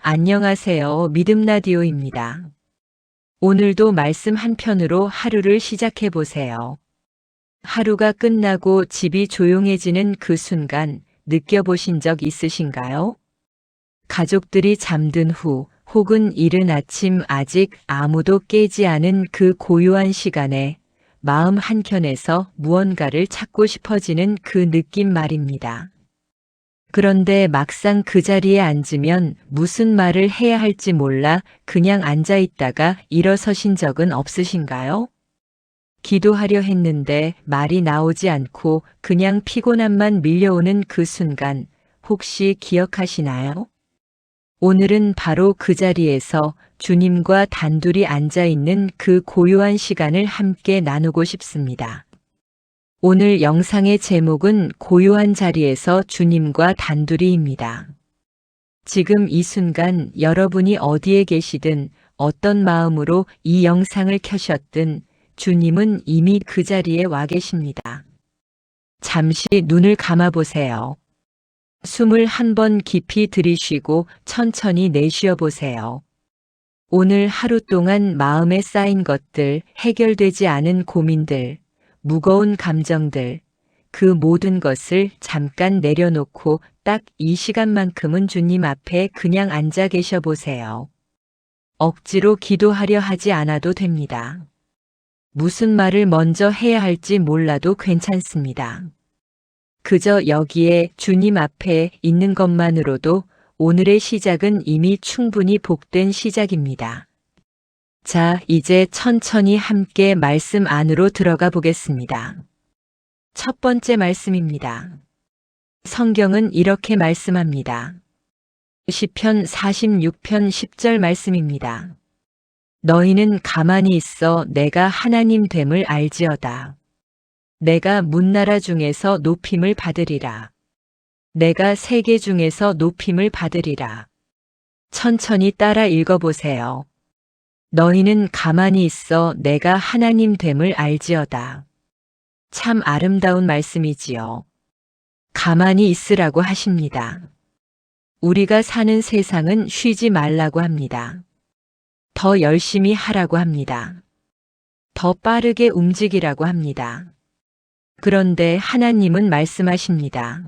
안녕하세요. 믿음 라디오입니다. 오늘도 말씀 한 편으로 하루를 시작해 보세요. 하루가 끝나고 집이 조용해지는 그 순간 느껴보신 적 있으신가요? 가족들이 잠든 후 혹은 이른 아침 아직 아무도 깨지 않은 그 고요한 시간에 마음 한켠에서 무언가를 찾고 싶어지는 그 느낌 말입니다. 그런데 막상 그 자리에 앉으면 무슨 말을 해야 할지 몰라 그냥 앉아 있다가 일어서신 적은 없으신가요? 기도하려 했는데 말이 나오지 않고 그냥 피곤함만 밀려오는 그 순간 혹시 기억하시나요? 오늘은 바로 그 자리에서 주님과 단둘이 앉아 있는 그 고요한 시간을 함께 나누고 싶습니다. 오늘 영상의 제목은 고요한 자리에서 주님과 단둘이입니다. 지금 이 순간 여러분이 어디에 계시든 어떤 마음으로 이 영상을 켜셨든 주님은 이미 그 자리에 와 계십니다. 잠시 눈을 감아 보세요. 숨을 한 번 깊이 들이쉬고 천천히 내쉬어 보세요. 오늘 하루 동안 마음에 쌓인 것들, 해결되지 않은 고민들, 무거운 감정들, 그 모든 것을 잠깐 내려놓고 딱 이 시간만큼은 주님 앞에 그냥 앉아 계셔 보세요. 억지로 기도하려 하지 않아도 됩니다. 무슨 말을 먼저 해야 할지 몰라도 괜찮습니다. 그저 여기에 주님 앞에 있는 것만으로도 오늘의 시작은 이미 충분히 복된 시작입니다. 자, 이제 천천히 함께 말씀 안으로 들어가 보겠습니다. 첫 번째 말씀입니다. 성경은 이렇게 말씀합니다. 시편 46편 10절 말씀입니다. 너희는 가만히 있어 내가 하나님 됨을 알지어다. 내가 문나라 중에서 높임을 받으리라. 내가 세계 중에서 높임을 받으리라. 천천히 따라 읽어보세요. 너희는 가만히 있어 내가 하나님 됨을 알지어다. 참 아름다운 말씀이지요. 가만히 있으라고 하십니다. 우리가 사는 세상은 쉬지 말라고 합니다. 더 열심히 하라고 합니다. 더 빠르게 움직이라고 합니다. 그런데 하나님은 말씀하십니다.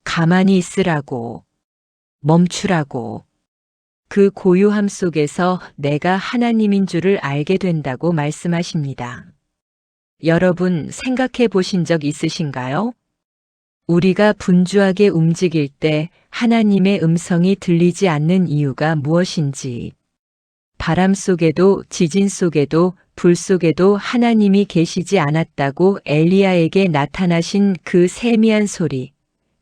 가만히 있으라고, 멈추라고. 그 고요함 속에서 내가 하나님인 줄을 알게 된다고 말씀하십니다. 여러분 생각해 보신 적 있으신가요? 우리가 분주하게 움직일 때 하나님의 음성이 들리지 않는 이유가 무엇인지, 바람 속에도 지진 속에도 불 속에도 하나님이 계시지 않았다고 엘리야에게 나타나신 그 세미한 소리,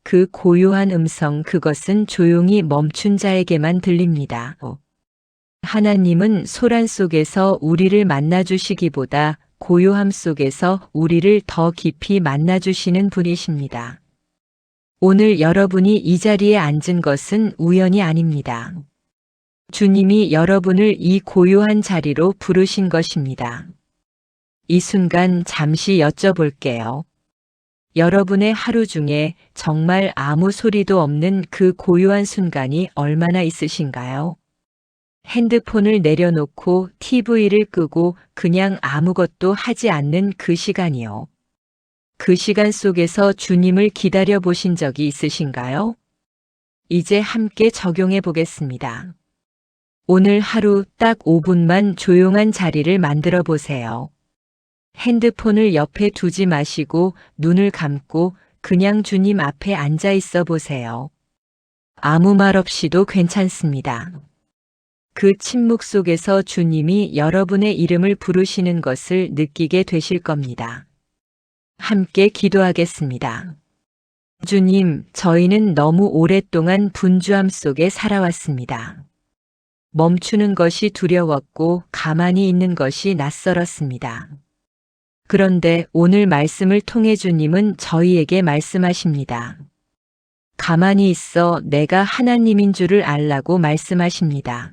그 고요한 음성, 그것은 조용히 멈춘 자에게만 들립니다. 하나님은 소란 속에서 우리를 만나주시기보다 고요함 속에서 우리를 더 깊이 만나주시는 분이십니다. 오늘 여러분이 이 자리에 앉은 것은 우연이 아닙니다. 주님이 여러분을 이 고요한 자리로 부르신 것입니다. 이 순간 잠시 여쭤볼게요. 여러분의 하루 중에 정말 아무 소리도 없는 그 고요한 순간이 얼마나 있으신가요? 핸드폰을 내려놓고 TV를 끄고 그냥 아무것도 하지 않는 그 시간이요. 그 시간 속에서 주님을 기다려 보신 적이 있으신가요? 이제 함께 적용해 보겠습니다. 오늘 하루 딱 5분만 조용한 자리를 만들어 보세요. 핸드폰을 옆에 두지 마시고 눈을 감고 그냥 주님 앞에 앉아 있어 보세요. 아무 말 없이도 괜찮습니다. 그 침묵 속에서 주님이 여러분의 이름을 부르시는 것을 느끼게 되실 겁니다. 함께 기도하겠습니다. 주님, 저희는 너무 오랫동안 분주함 속에 살아왔습니다. 멈추는 것이 두려웠고 가만히 있는 것이 낯설었습니다. 그런데 오늘 말씀을 통해 주님은 저희에게 말씀하십니다. 가만히 있어 내가 하나님인 줄을 알라고 말씀하십니다.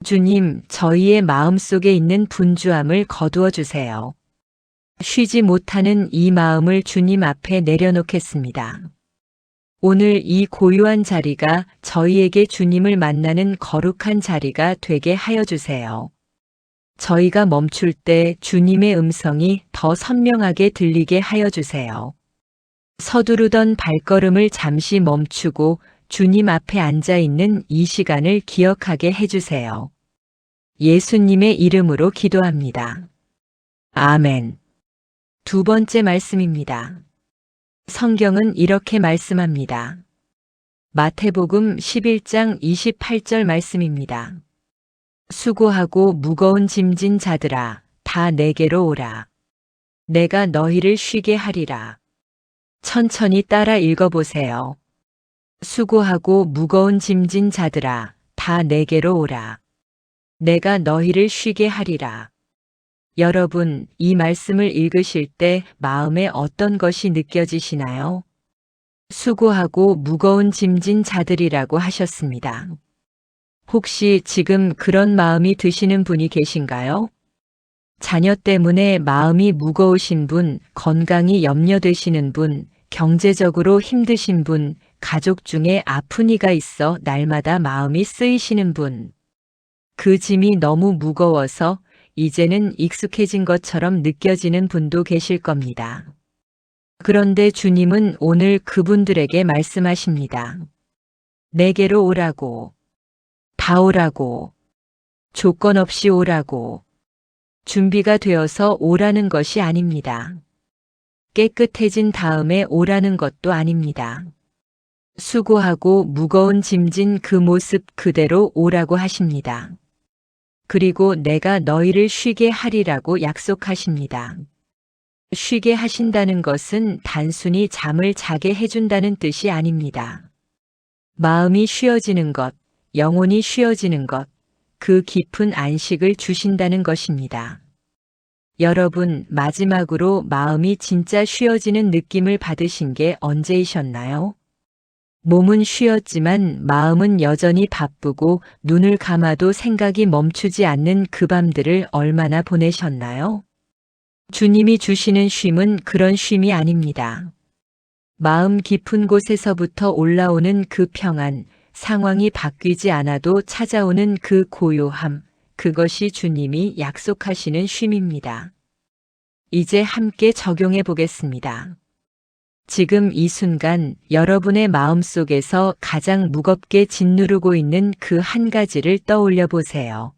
주님, 저희의 마음속에 있는 분주함을 거두어 주세요. 쉬지 못하는 이 마음을 주님 앞에 내려놓겠습니다. 오늘 이 고요한 자리가 저희에게 주님을 만나는 거룩한 자리가 되게 하여 주세요. 저희가 멈출 때 주님의 음성이 더 선명하게 들리게 하여 주세요. 서두르던 발걸음을 잠시 멈추고 주님 앞에 앉아 있는 이 시간을 기억하게 해주세요. 예수님의 이름으로 기도합니다. 아멘. 두 번째 말씀입니다. 성경은 이렇게 말씀합니다. 마태복음 11장 28절 말씀입니다. 수고하고 무거운 짐진 자들아, 다 내게로 오라. 내가 너희를 쉬게 하리라. 천천히 따라 읽어보세요. 수고하고 무거운 짐진 자들아, 다 내게로 오라. 내가 너희를 쉬게 하리라. 여러분, 이 말씀을 읽으실 때 마음에 어떤 것이 느껴지시나요? 수고하고 무거운 짐진 자들이라고 하셨습니다. 혹시 지금 그런 마음이 드시는 분이 계신가요? 자녀 때문에 마음이 무거우신 분, 건강이 염려되시는 분, 경제적으로 힘드신 분, 가족 중에 아픈 이가 있어 날마다 마음이 쓰이시는 분. 그 짐이 너무 무거워서 이제는 익숙해진 것처럼 느껴지는 분도 계실 겁니다. 그런데 주님은 오늘 그분들에게 말씀하십니다. 내게로 오라고. 다 오라고. 조건 없이 오라고. 준비가 되어서 오라는 것이 아닙니다. 깨끗해진 다음에 오라는 것도 아닙니다. 수고하고 무거운 짐진 그 모습 그대로 오라고 하십니다. 그리고 내가 너희를 쉬게 하리라고 약속하십니다. 쉬게 하신다는 것은 단순히 잠을 자게 해준다는 뜻이 아닙니다. 마음이 쉬어지는 것, 영혼이 쉬어지는 것, 그 깊은 안식을 주신다는 것입니다. 여러분, 마지막으로 마음이 진짜 쉬어지는 느낌을 받으신 게 언제이셨나요? 몸은 쉬었지만 마음은 여전히 바쁘고 눈을 감아도 생각이 멈추지 않는 그 밤들을 얼마나 보내셨나요? 주님이 주시는 쉼은 그런 쉼이 아닙니다. 마음 깊은 곳에서부터 올라오는 그 평안, 상황이 바뀌지 않아도 찾아오는 그 고요함, 그것이 주님이 약속하시는 쉼입니다. 이제 함께 적용해 보겠습니다. 지금 이 순간 여러분의 마음속에서 가장 무겁게 짓누르고 있는 그 한 가지를 떠올려 보세요.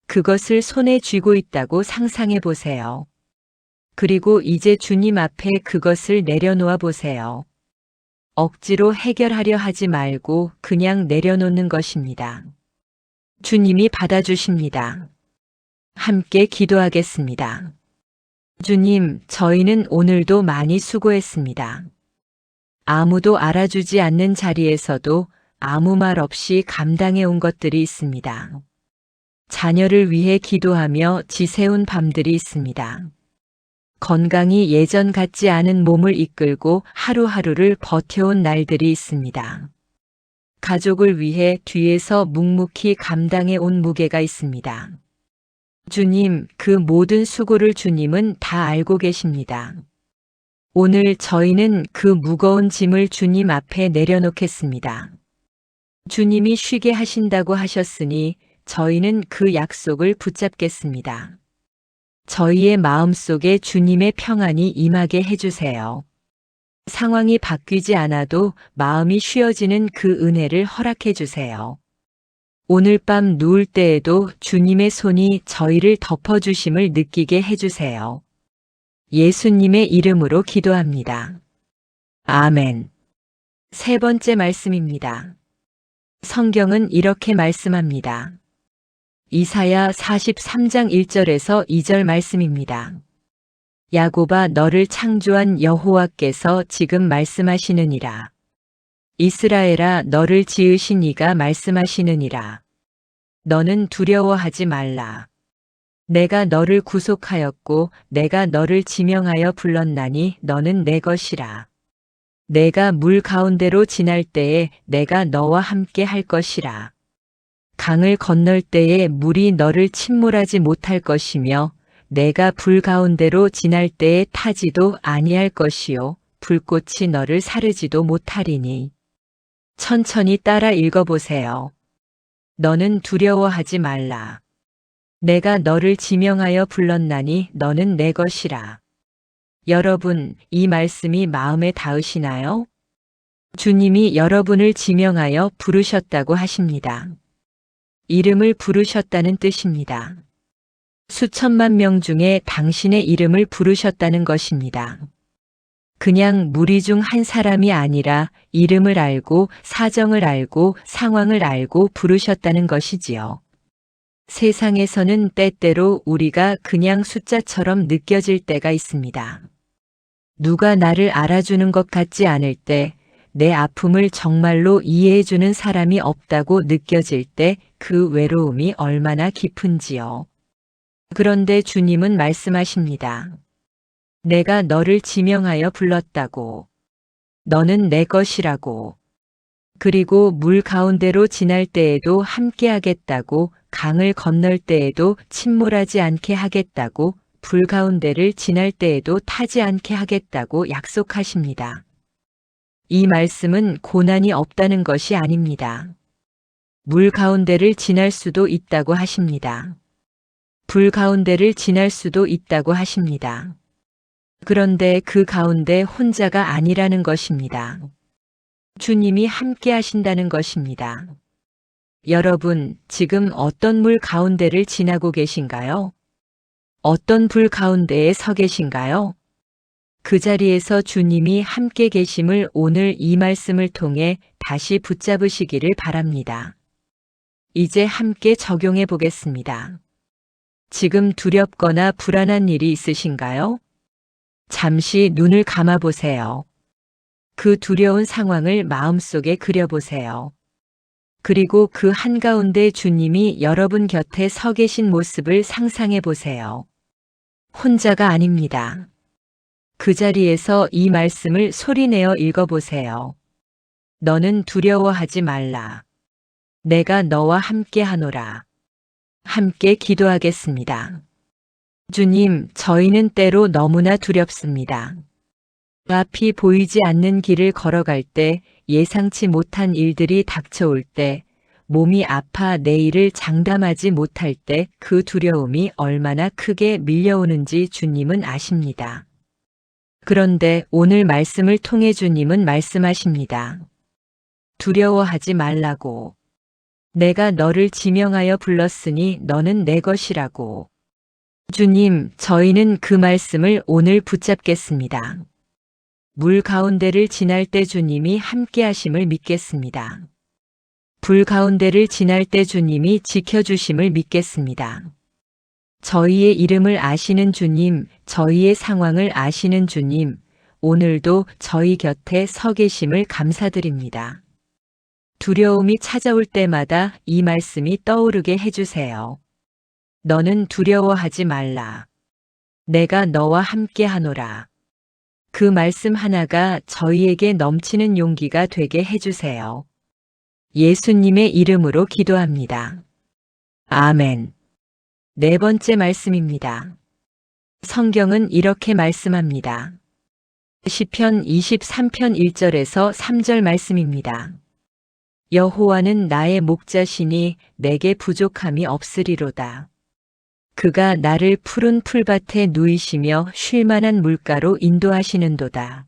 그것을 손에 쥐고 있다고 상상해 보세요. 그리고 이제 주님 앞에 그것을 내려놓아 보세요. 억지로 해결하려 하지 말고 그냥 내려놓는 것입니다. 주님이 받아주십니다. 함께 기도하겠습니다. 주님, 저희는 오늘도 많이 수고했습니다. 아무도 알아주지 않는 자리에서도 아무 말 없이 감당해 온 것들이 있습니다. 자녀를 위해 기도하며 지새운 밤들이 있습니다. 건강이 예전 같지 않은 몸을 이끌고 하루하루를 버텨온 날들이 있습니다. 가족을 위해 뒤에서 묵묵히 감당해 온 무게가 있습니다. 주님, 그 모든 수고를 주님은 다 알고 계십니다. 오늘 저희는 그 무거운 짐을 주님 앞에 내려놓겠습니다. 주님이 쉬게 하신다고 하셨으니 저희는 그 약속을 붙잡겠습니다. 저희의 마음속에 주님의 평안이 임하게 해주세요. 상황이 바뀌지 않아도 마음이 쉬어지는 그 은혜를 허락해 주세요. 오늘 밤 누울 때에도 주님의 손이 저희를 덮어주심을 느끼게 해주세요. 예수님의 이름으로 기도합니다. 아멘. 세 번째 말씀입니다. 성경은 이렇게 말씀합니다. 이사야 43장 1절에서 2절 말씀입니다. 야곱아, 너를 창조한 여호와께서 지금 말씀하시느니라. 이스라엘아, 너를 지으신 이가 말씀하시느니라. 너는 두려워하지 말라. 내가 너를 구속하였고 내가 너를 지명하여 불렀나니 너는 내 것이라. 내가 물 가운데로 지날 때에 내가 너와 함께 할 것이라. 강을 건널 때에 물이 너를 침몰하지 못할 것이며 내가 불 가운데로 지날 때에 타지도 아니할 것이요 불꽃이 너를 사르지도 못하리니. 천천히 따라 읽어보세요. 너는 두려워하지 말라. 내가 너를 지명하여 불렀나니 너는 내 것이라. 여러분, 이 말씀이 마음에 닿으시나요? 주님이 여러분을 지명하여 부르셨다고 하십니다. 이름을 부르셨다는 뜻입니다. 수천만 명 중에 당신의 이름을 부르셨다는 것입니다. 그냥 무리 중 한 사람이 아니라 이름을 알고 사정을 알고 상황을 알고 부르셨다는 것이지요. 세상에서는 때때로 우리가 그냥 숫자처럼 느껴질 때가 있습니다. 누가 나를 알아주는 것 같지 않을 때, 내 아픔을 정말로 이해해주는 사람이 없다고 느껴질 때 그 외로움이 얼마나 깊은지요. 그런데 주님은 말씀하십니다. 내가 너를 지명하여 불렀다고. 너는 내 것이라고. 그리고 물 가운데로 지날 때에도 함께 하겠다고, 강을 건널 때에도 침몰하지 않게 하겠다고, 불 가운데를 지날 때에도 타지 않게 하겠다고 약속하십니다. 이 말씀은 고난이 없다는 것이 아닙니다. 물 가운데를 지날 수도 있다고 하십니다. 불 가운데를 지날 수도 있다고 하십니다. 그런데 그 가운데 혼자가 아니라는 것입니다. 주님이 함께 하신다는 것입니다. 여러분, 지금 어떤 물 가운데를 지나고 계신가요? 어떤 불 가운데에 서 계신가요? 그 자리에서 주님이 함께 계심을 오늘 이 말씀을 통해 다시 붙잡으시기를 바랍니다. 이제 함께 적용해 보겠습니다. 지금 두렵거나 불안한 일이 있으신가요? 잠시 눈을 감아 보세요. 그 두려운 상황을 마음속에 그려보세요. 그리고 그 한가운데 주님이 여러분 곁에 서 계신 모습을 상상해 보세요. 혼자가 아닙니다. 그 자리에서 이 말씀을 소리내어 읽어보세요. 너는 두려워하지 말라. 내가 너와 함께 하노라. 함께 기도하겠습니다. 주님, 저희는 때로 너무나 두렵습니다. 앞이 보이지 않는 길을 걸어갈 때, 예상치 못한 일들이 닥쳐올 때, 몸이 아파 내일을 장담하지 못할 때 그 두려움이 얼마나 크게 밀려오는지 주님은 아십니다. 그런데 오늘 말씀을 통해 주님은 말씀하십니다. 두려워하지 말라고. 내가 너를 지명하여 불렀으니 너는 내 것이라고. 주님, 저희는 그 말씀을 오늘 붙잡겠습니다. 물 가운데를 지날 때 주님이 함께 하심을 믿겠습니다. 불 가운데를 지날 때 주님이 지켜주심을 믿겠습니다. 저희의 이름을 아시는 주님, 저희의 상황을 아시는 주님, 오늘도 저희 곁에 서 계심을 감사드립니다. 두려움이 찾아올 때마다 이 말씀이 떠오르게 해주세요. 너는 두려워하지 말라. 내가 너와 함께 하노라. 그 말씀 하나가 저희에게 넘치는 용기가 되게 해주세요. 예수님의 이름으로 기도합니다. 아멘. 네 번째 말씀입니다. 성경은 이렇게 말씀합니다. 시편 23편 1절에서 3절 말씀입니다. 여호와는 나의 목자시니 내게 부족함이 없으리로다. 그가 나를 푸른 풀밭에 누이시며 쉴 만한 물가로 인도하시는도다.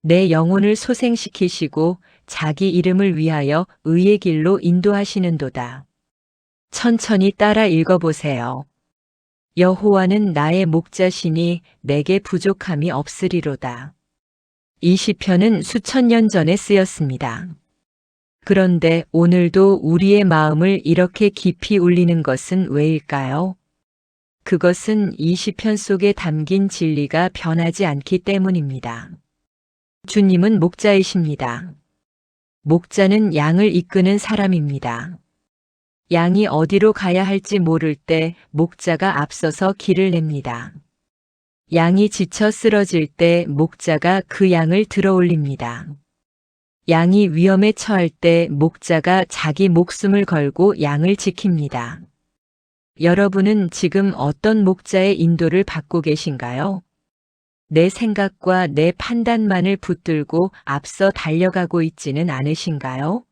내 영혼을 소생시키시고 자기 이름을 위하여 의의 길로 인도하시는도다. 천천히 따라 읽어보세요. 여호와는 나의 목자시니 내게 부족함이 없으리로다. 이 시편은 수천 년 전에 쓰였습니다. 그런데 오늘도 우리의 마음을 이렇게 깊이 울리는 것은 왜일까요? 그것은 이 시편 속에 담긴 진리가 변하지 않기 때문입니다. 주님은 목자이십니다. 목자는 양을 이끄는 사람입니다. 양이 어디로 가야 할지 모를 때 목자가 앞서서 길을 냅니다. 양이 지쳐 쓰러질 때 목자가 그 양을 들어올립니다. 양이 위험에 처할 때 목자가 자기 목숨을 걸고 양을 지킵니다. 여러분은 지금 어떤 목자의 인도를 받고 계신가요? 내 생각과 내 판단만을 붙들고 앞서 달려가고 있지는 않으신가요?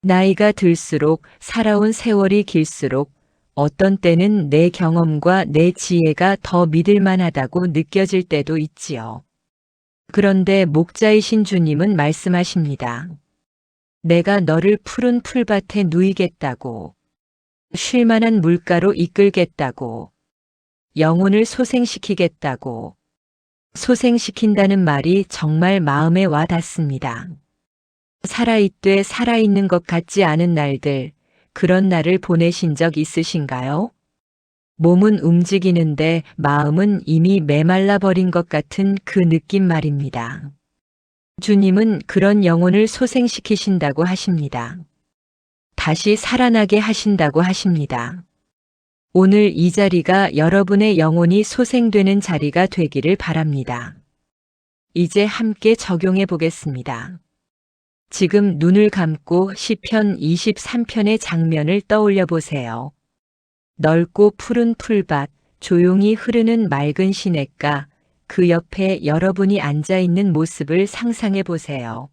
나이가 들수록 살아온 세월이 길수록 어떤 때는 내 경험과 내 지혜가 더 믿을만하다고 느껴질 때도 있지요. 그런데 목자이신 주님은 말씀하십니다. 내가 너를 푸른 풀밭에 누이겠다고, 쉴만한 물가로 이끌겠다고, 영혼을 소생시키겠다고. 소생시킨다는 말이 정말 마음에 와 닿습니다. 살아있되 살아있는 것 같지 않은 날들, 그런 날을 보내신 적 있으신가요? 몸은 움직이는데 마음은 이미 메말라 버린 것 같은 그 느낌 말입니다. 주님은 그런 영혼을 소생시키신다고 하십니다. 다시 살아나게 하신다고 하십니다. 오늘 이 자리가 여러분의 영혼이 소생되는 자리가 되기를 바랍니다. 이제 함께 적용해 보겠습니다. 지금 눈을 감고 시편 23편의 장면을 떠올려 보세요. 넓고 푸른 풀밭, 조용히 흐르는 맑은 시냇가, 그 옆에 여러분이 앉아 있는 모습을 상상해 보세요.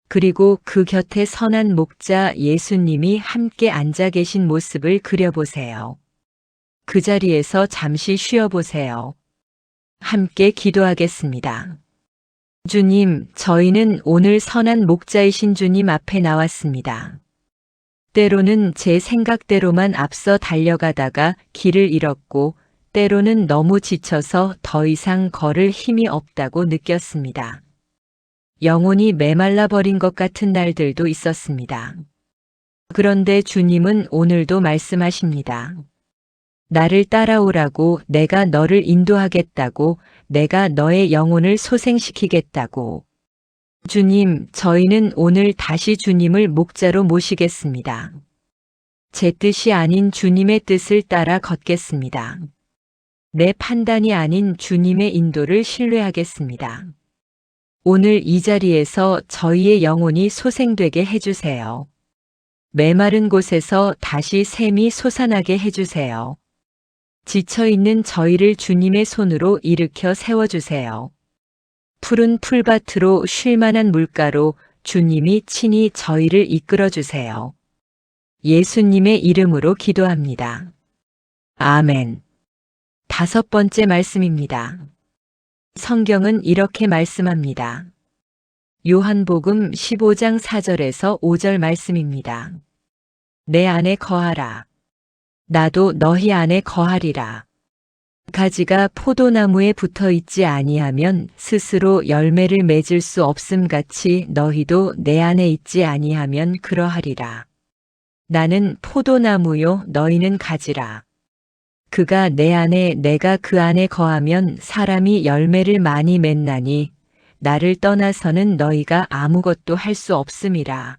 그리고 그 곁에 선한 목자 예수님이 함께 앉아 계신 모습을 그려보세요. 그 자리에서 잠시 쉬어보세요. 함께 기도하겠습니다. 주님, 저희는 오늘 선한 목자이신 주님 앞에 나왔습니다. 때로는 제 생각대로만 앞서 달려가다가 길을 잃었고, 때로는 너무 지쳐서 더 이상 걸을 힘이 없다고 느꼈습니다. 영혼이 메말라 버린 것 같은 날들도 있었습니다. 그런데 주님은 오늘도 말씀하십니다. 나를 따라오라고, 내가 너를 인도하겠다고, 내가 너의 영혼을 소생시키겠다고. 주님, 저희는 오늘 다시 주님을 목자로 모시겠습니다. 제 뜻이 아닌 주님의 뜻을 따라 걷겠습니다. 내 판단이 아닌 주님의 인도를 신뢰하겠습니다. 오늘 이 자리에서 저희의 영혼이 소생되게 해주세요. 메마른 곳에서 다시 샘이 솟아나게 해주세요. 지쳐있는 저희를 주님의 손으로 일으켜 세워주세요. 푸른 풀밭으로 쉴만한 물가로 주님이 친히 저희를 이끌어주세요. 예수님의 이름으로 기도합니다. 아멘. 5번째 말씀입니다. 성경은 이렇게 말씀합니다. 요한복음 15장 4절에서 5절 말씀입니다. 내 안에 거하라. 나도 너희 안에 거하리라. 가지가 포도나무에 붙어 있지 아니하면 스스로 열매를 맺을 수 없음 같이 너희도 내 안에 있지 아니하면 그러하리라. 나는 포도나무요 너희는 가지라. 그가 내 안에 내가 그 안에 거하면 사람이 열매를 많이 맺나니 나를 떠나서는 너희가 아무것도 할 수 없음이라.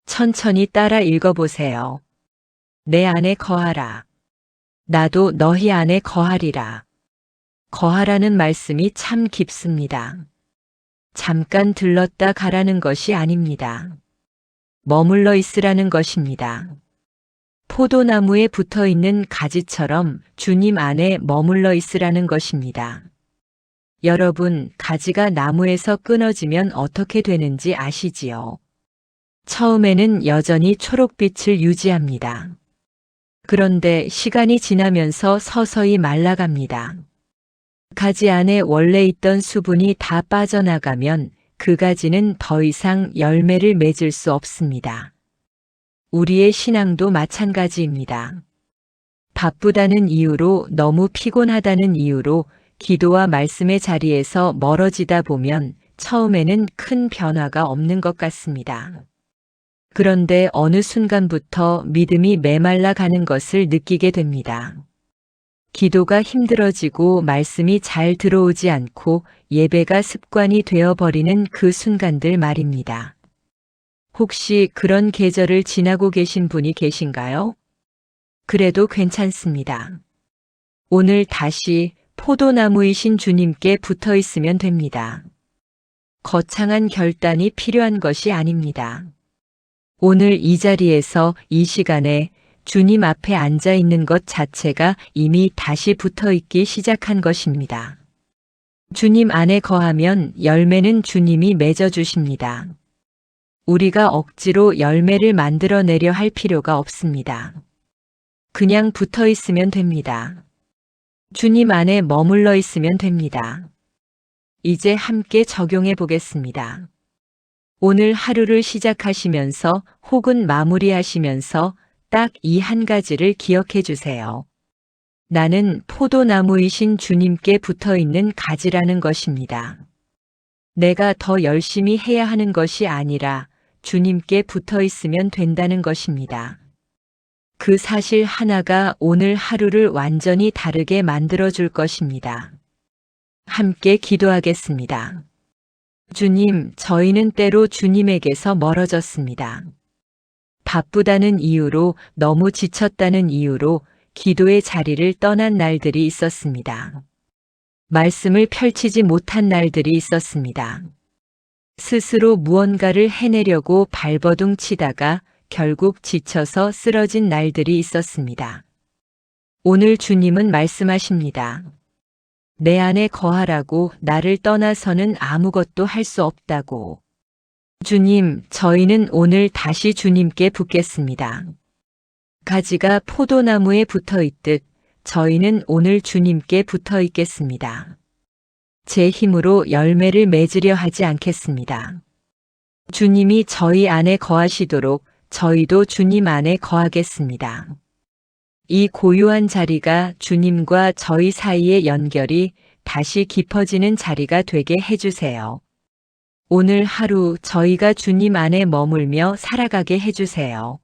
천천히 따라 읽어보세요. 내 안에 거하라. 나도 너희 안에 거하리라. 거하라는 말씀이 참 깊습니다. 잠깐 들렀다 가라는 것이 아닙니다. 머물러 있으라는 것입니다. 포도나무에 붙어 있는 가지처럼 주님 안에 머물러 있으라는 것입니다. 여러분, 가지가 나무에서 끊어지면 어떻게 되는지 아시지요? 처음에는 여전히 초록빛을 유지합니다. 그런데 시간이 지나면서 서서히 말라갑니다. 가지 안에 원래 있던 수분이 다 빠져나가면 그 가지는 더 이상 열매를 맺을 수 없습니다. 우리의 신앙도 마찬가지입니다. 바쁘다는 이유로, 너무 피곤하다는 이유로 기도와 말씀의 자리에서 멀어지다 보면 처음에는 큰 변화가 없는 것 같습니다. 그런데 어느 순간부터 믿음이 메말라 가는 것을 느끼게 됩니다. 기도가 힘들어지고 말씀이 잘 들어오지 않고 예배가 습관이 되어버리는 그 순간들 말입니다. 혹시 그런 계절을 지나고 계신 분이 계신가요? 그래도 괜찮습니다. 오늘 다시 포도나무이신 주님께 붙어 있으면 됩니다. 거창한 결단이 필요한 것이 아닙니다. 오늘 이 자리에서 이 시간에 주님 앞에 앉아 있는 것 자체가 이미 다시 붙어 있기 시작한 것입니다. 주님 안에 거하면 열매는 주님이 맺어 주십니다. 우리가 억지로 열매를 만들어내려 할 필요가 없습니다. 그냥 붙어 있으면 됩니다. 주님 안에 머물러 있으면 됩니다. 이제 함께 적용해 보겠습니다. 오늘 하루를 시작하시면서 혹은 마무리하시면서 딱 이 한 가지를 기억해 주세요. 나는 포도나무이신 주님께 붙어 있는 가지라는 것입니다. 내가 더 열심히 해야 하는 것이 아니라 주님께 붙어 있으면 된다는 것입니다. 그 사실 하나가 오늘 하루를 완전히 다르게 만들어 줄 것입니다. 함께 기도하겠습니다. 주님, 저희는 때로 주님에게서 멀어졌습니다. 바쁘다는 이유로, 너무 지쳤다는 이유로 기도의 자리를 떠난 날들이 있었습니다. 말씀을 펼치지 못한 날들이 있었습니다. 스스로 무언가를 해내려고 발버둥 치다가 결국 지쳐서 쓰러진 날들이 있었습니다. 오늘 주님은 말씀하십니다. 내 안에 거하라고, 나를 떠나서는 아무것도 할 수 없다고. 주님, 저희는 오늘 다시 주님께 붙겠습니다. 가지가 포도나무에 붙어 있듯 저희는 오늘 주님께 붙어 있겠습니다. 제 힘으로 열매를 맺으려 하지 않겠습니다. 주님이 저희 안에 거하시도록 저희도 주님 안에 거하겠습니다. 이 고요한 자리가 주님과 저희 사이의 연결이 다시 깊어지는 자리가 되게 해주세요. 오늘 하루 저희가 주님 안에 머물며 살아가게 해주세요.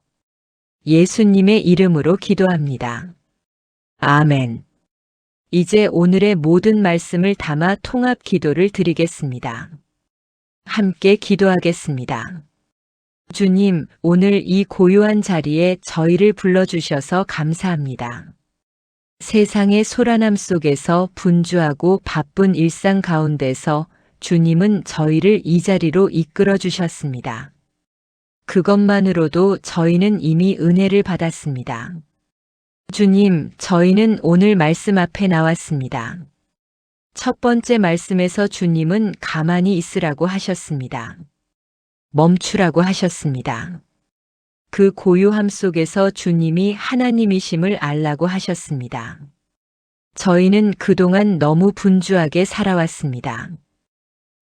예수님의 이름으로 기도합니다. 아멘. 이제 오늘의 모든 말씀을 담아 통합 기도를 드리겠습니다. 함께 기도하겠습니다. 주님, 오늘 이 고요한 자리에 저희를 불러주셔서 감사합니다. 세상의 소란함 속에서 분주하고 바쁜 일상 가운데서 주님은 저희를 이 자리로 이끌어 주셨습니다. 그것만으로도 저희는 이미 은혜를 받았습니다. 주님, 저희는 오늘 말씀 앞에 나왔습니다. 첫 번째 말씀에서 주님은 가만히 있으라고 하셨습니다. 멈추라고 하셨습니다. 그 고요함 속에서 주님이 하나님이심을 알라고 하셨습니다. 저희는 그동안 너무 분주하게 살아왔습니다.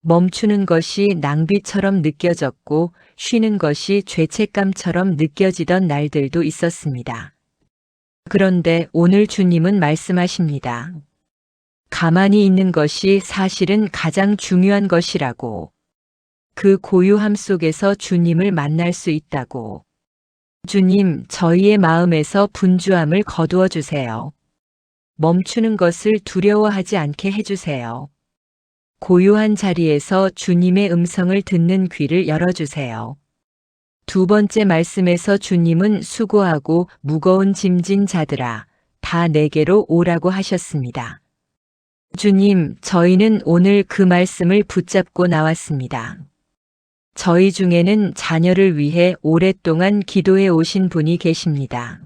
멈추는 것이 낭비처럼 느껴졌고 쉬는 것이 죄책감처럼 느껴지던 날들도 있었습니다. 그런데 오늘 주님은 말씀하십니다. 가만히 있는 것이 사실은 가장 중요한 것이라고. 그 고요함 속에서 주님을 만날 수 있다고. 주님, 저희의 마음에서 분주함을 거두어 주세요. 멈추는 것을 두려워하지 않게 해주세요. 고요한 자리에서 주님의 음성을 듣는 귀를 열어주세요. 두 번째 말씀에서 주님은 수고하고 무거운 짐진 자들아, 다 내게로 오라고 하셨습니다. 주님, 저희는 오늘 그 말씀을 붙잡고 나왔습니다. 저희 중에는 자녀를 위해 오랫동안 기도해 오신 분이 계십니다.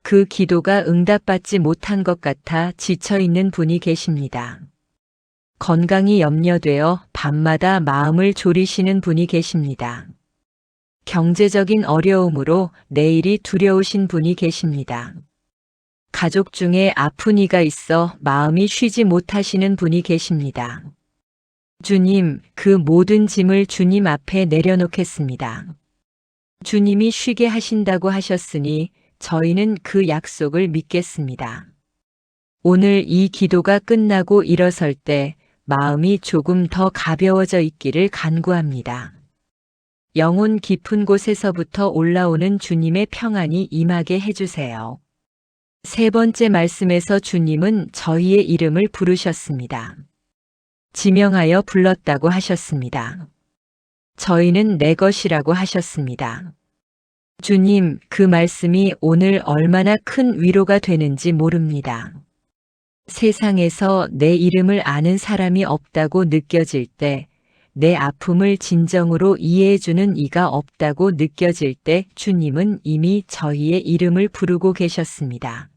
그 기도가 응답받지 못한 것 같아 지쳐 있는 분이 계십니다. 건강이 염려되어 밤마다 마음을 졸이시는 분이 계십니다. 경제적인 어려움으로 내일이 두려우신 분이 계십니다. 가족 중에 아픈 이가 있어 마음이 쉬지 못하시는 분이 계십니다. 주님, 그 모든 짐을 주님 앞에 내려놓겠습니다. 주님이 쉬게 하신다고 하셨으니 저희는 그 약속을 믿겠습니다. 오늘 이 기도가 끝나고 일어설 때 마음이 조금 더 가벼워져 있기를 간구합니다. 영혼 깊은 곳에서부터 올라오는 주님의 평안이 임하게 해주세요. 세 번째 말씀에서 주님은 저희의 이름을 부르셨습니다. 지명하여 불렀다고 하셨습니다. 저희는 내 것이라고 하셨습니다. 주님, 그 말씀이 오늘 얼마나 큰 위로가 되는지 모릅니다. 세상에서 내 이름을 아는 사람이 없다고 느껴질 때, 내 아픔을 진정으로 이해해주는 이가 없다고 느껴질 때 주님은 이미 저희의 이름을 부르고 계셨습니다.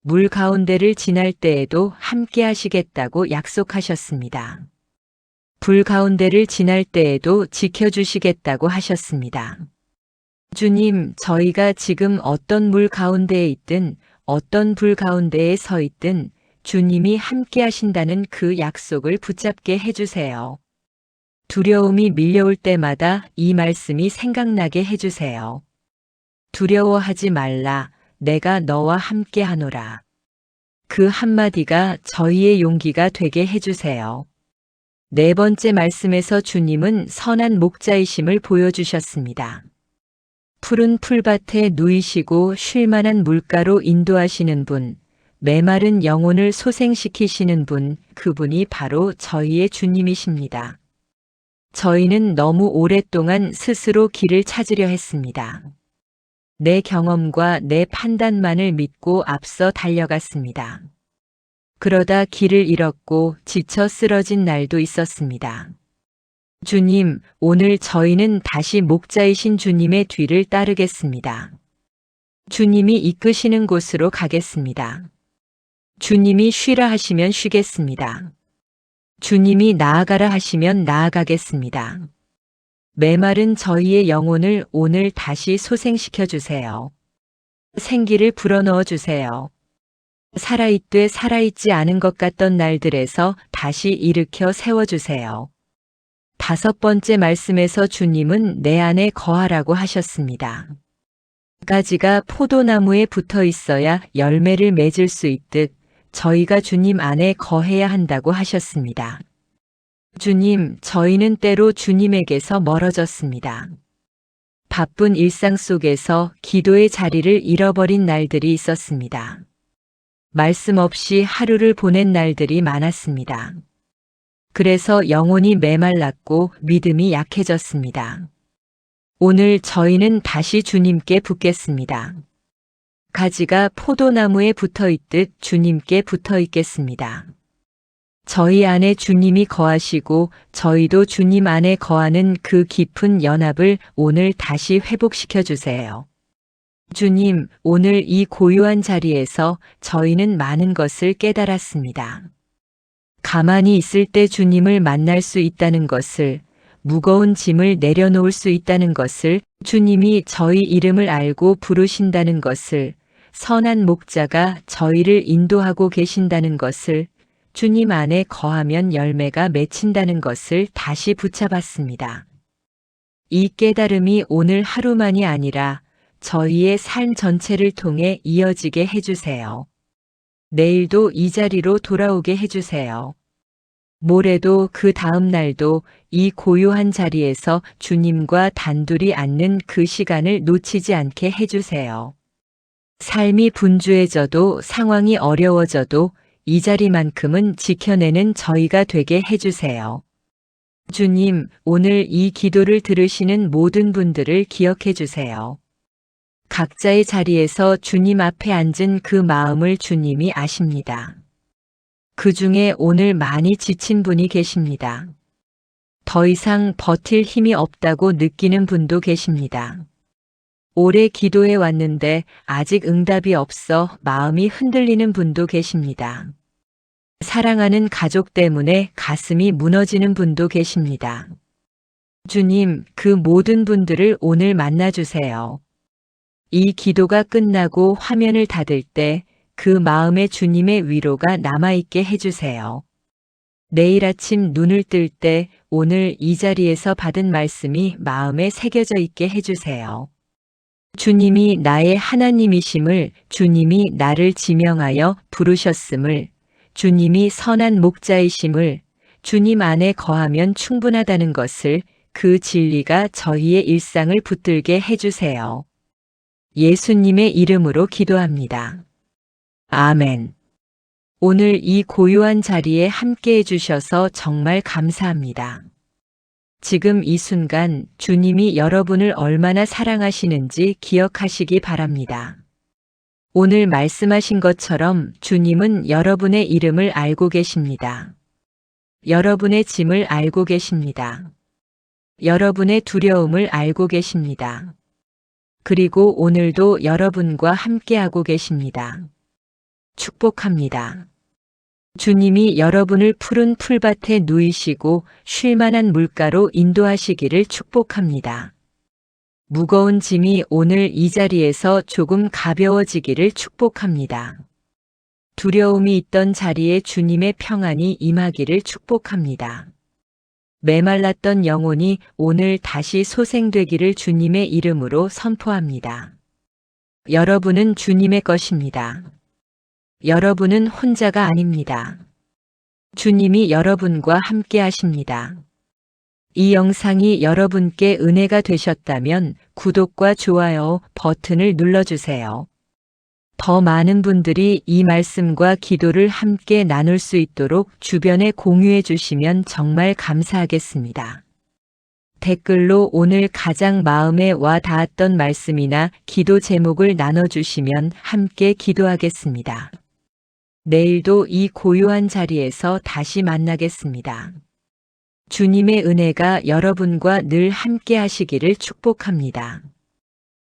물 가운데를 지날 때에도 함께 하시겠다고 약속하셨습니다. 불 가운데를 지날 때에도 지켜주시겠다고 하셨습니다. 주님, 저희가 지금 어떤 물 가운데에 있든 어떤 불 가운데에 서 있든 주님이 함께 하신다는 그 약속을 붙잡게 해주세요. 두려움이 밀려올 때마다 이 말씀이 생각나게 해주세요. 두려워하지 말라, 내가 너와 함께 하노라. 그 한마디가 저희의 용기가 되게 해주세요. 네 번째 말씀에서 주님은 선한 목자이심을 보여주셨습니다. 푸른 풀밭에 누이시고 쉴만한 물가로 인도하시는 분, 메마른 영혼을 소생시키시는 분, 그분이 바로 저희의 주님이십니다. 저희는 너무 오랫동안 스스로 길을 찾으려 했습니다. 내 경험과 내 판단만을 믿고 앞서 달려갔습니다. 그러다 길을 잃었고 지쳐 쓰러진 날도 있었습니다. 주님, 오늘 저희는 다시 목자이신 주님의 뒤를 따르겠습니다. 주님이 이끄시는 곳으로 가겠습니다. 주님이 쉬라 하시면 쉬겠습니다. 주님이 나아가라 하시면 나아가겠습니다. 메마른 저희의 영혼을 오늘 다시 소생시켜 주세요. 생기를 불어넣어 주세요. 살아있되 살아있지 않은 것 같던 날들에서 다시 일으켜 세워주세요. 다섯 번째 말씀에서 주님은 내 안에 거하라고 하셨습니다. 가지가 포도나무에 붙어 있어야 열매를 맺을 수 있듯 저희가 주님 안에 거해야 한다고 하셨습니다. 주님, 저희는 때로 주님에게서 멀어졌습니다. 바쁜 일상 속에서 기도의 자리를 잃어버린 날들이 있었습니다. 말씀 없이 하루를 보낸 날들이 많았습니다. 그래서 영혼이 메말랐고 믿음이 약해졌습니다. 오늘 저희는 다시 주님께 붙겠습니다. 가지가 포도나무에 붙어 있듯 주님께 붙어 있겠습니다. 저희 안에 주님이 거하시고 저희도 주님 안에 거하는 그 깊은 연합을 오늘 다시 회복시켜 주세요. 주님, 오늘 이 고요한 자리에서 저희는 많은 것을 깨달았습니다. 가만히 있을 때 주님을 만날 수 있다는 것을, 무거운 짐을 내려놓을 수 있다는 것을, 주님이 저희 이름을 알고 부르신다는 것을, 선한 목자가 저희를 인도하고 계신다는 것을, 주님 안에 거하면 열매가 맺힌다는 것을 다시 붙잡았습니다. 이 깨달음이 오늘 하루만이 아니라 저희의 삶 전체를 통해 이어지게 해주세요. 내일도 이 자리로 돌아오게 해주세요. 모레도 그 다음 날도 이 고요한 자리에서 주님과 단둘이 앉는 그 시간을 놓치지 않게 해주세요. 삶이 분주해져도 상황이 어려워져도 이 자리만큼은 지켜내는 저희가 되게 해주세요. 주님, 오늘 이 기도를 들으시는 모든 분들을 기억해 주세요. 각자의 자리에서 주님 앞에 앉은 그 마음을 주님이 아십니다. 그 중에 오늘 많이 지친 분이 계십니다. 더 이상 버틸 힘이 없다고 느끼는 분도 계십니다. 오래 기도해 왔는데 아직 응답이 없어 마음이 흔들리는 분도 계십니다. 사랑하는 가족 때문에 가슴이 무너지는 분도 계십니다. 주님, 그 모든 분들을 오늘 만나주세요. 이 기도가 끝나고 화면을 닫을 때 그 마음에 주님의 위로가 남아있게 해주세요. 내일 아침 눈을 뜰 때 오늘 이 자리에서 받은 말씀이 마음에 새겨져 있게 해주세요. 주님이 나의 하나님이심을, 주님이 나를 지명하여 부르셨음을, 주님이 선한 목자이심을, 주님 안에 거하면 충분하다는 것을, 그 진리가 저희의 일상을 붙들게 해주세요. 예수님의 이름으로 기도합니다. 아멘. 오늘 이 고요한 자리에 함께 해주셔서 정말 감사합니다. 지금 이 순간 주님이 여러분을 얼마나 사랑하시는지 기억하시기 바랍니다. 오늘 말씀하신 것처럼 주님은 여러분의 이름을 알고 계십니다. 여러분의 짐을 알고 계십니다. 여러분의 두려움을 알고 계십니다. 그리고 오늘도 여러분과 함께하고 계십니다. 축복합니다. 주님이 여러분을 푸른 풀밭에 누이시고 쉴 만한 물가로 인도하시기를 축복합니다. 무거운 짐이 오늘 이 자리에서 조금 가벼워지기를 축복합니다. 두려움이 있던 자리에 주님의 평안이 임하기를 축복합니다. 메말랐던 영혼이 오늘 다시 소생되기를 주님의 이름으로 선포합니다. 여러분은 주님의 것입니다. 여러분은 혼자가 아닙니다. 주님이 여러분과 함께 하십니다. 이 영상이 여러분께 은혜가 되셨다면 구독과 좋아요 버튼을 눌러주세요. 더 많은 분들이 이 말씀과 기도를 함께 나눌 수 있도록 주변에 공유해 주시면 정말 감사하겠습니다. 댓글로 오늘 가장 마음에 와 닿았던 말씀이나 기도 제목을 나눠주시면 함께 기도하겠습니다. 내일도 이 고요한 자리에서 다시 만나겠습니다. 주님의 은혜가 여러분과 늘 함께 하시기를 축복합니다.